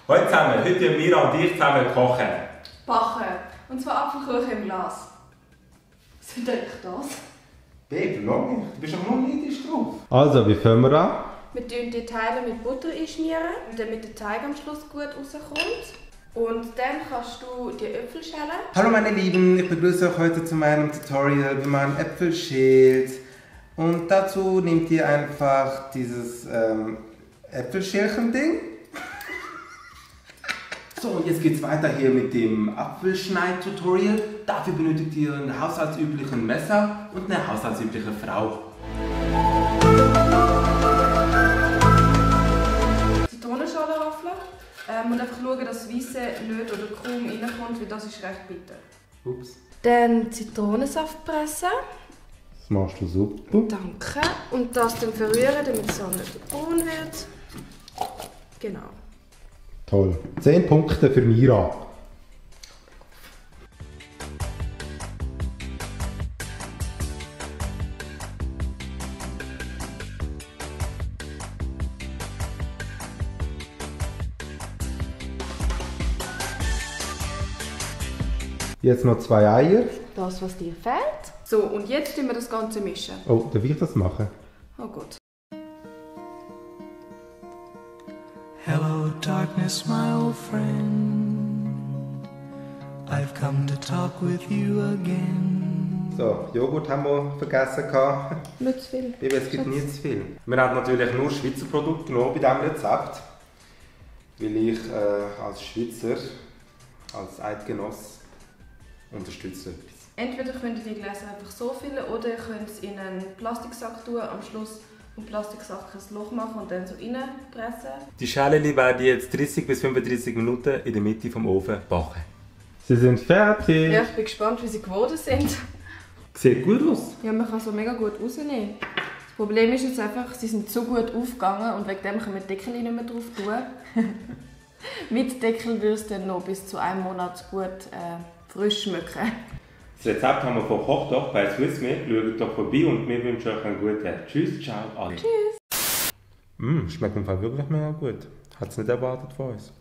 Hallo zusammen, heute kochen Mira und ich zusammen kochen. Backen. Und zwar Apfelkuchen im Glas. Was sind eigentlich das? Babe, noch nicht. Du bist aber noch neidisch drauf. Also, wie fangen wir an? Wir tun die Teile mit Butter einschmieren, damit der Teig am Schluss gut rauskommt. Und dann kannst du die Äpfel schälen. Hallo meine Lieben, ich begrüße euch heute zu meinem Tutorial, wie man Äpfel schält. Und dazu nehmt ihr einfach dieses Äpfelschälchen-Ding. So, und jetzt geht's weiter hier mit dem Apfelschneid-Tutorial. Dafür benötigt ihr ein haushaltsübliches Messer und eine haushaltsübliche Frau. Zitronenschale raffeln. Und einfach schauen, dass das Weisse nicht oder kaum reinkommt, weil das ist recht bitter. Ups. Dann Zitronensaft pressen. Das machst du super. Danke. Und das dann verrühren, damit es so nicht braun wird. Genau. Toll. 10 Punkte für Mira. Jetzt noch 2 Eier. Das, was dir fehlt. So, und jetzt mischen wir das Ganze mischen. Oh, darf ich das machen? Oh gut. Hello, darkness, my old friend. I've come to talk with you again. So, Joghurt haben wir vergessen gehabt. Nicht zu viel. Baby, es gibt nie zu viel. Wir haben natürlich nur Schweizer Produkte genommen bei diesem Rezept. Weil ich als Schweizer, als Eidgenoss, unterstütze etwas. Entweder könnt ihr die Gläser einfach so füllen oder ihr könnt es in einen Plastiksack tun, am Schluss im Plastiksack ein Loch machen und dann so reinpressen. Die Schälchen werden jetzt 30 bis 35 Minuten in der Mitte vom Ofen backen. Sie sind fertig! Ja, ich bin gespannt, wie sie geworden sind. Sieht gut aus. Ja, man kann so mega gut rausnehmen. Das Problem ist jetzt einfach, sie sind so gut aufgegangen und wegen dem können wir die Deckel nicht mehr drauf tun. Mit Deckel würde es dann noch bis zu einem Monat gut frisch schmecken. Das Rezept haben wir von Kochdoch bei Swissmade. Schaut doch vorbei und wir wünschen euch einen guten Tag. Tschüss, ciao, alle. Tschüss! Schmeckt im Fall wirklich mega gut. Hat es nicht erwartet von uns.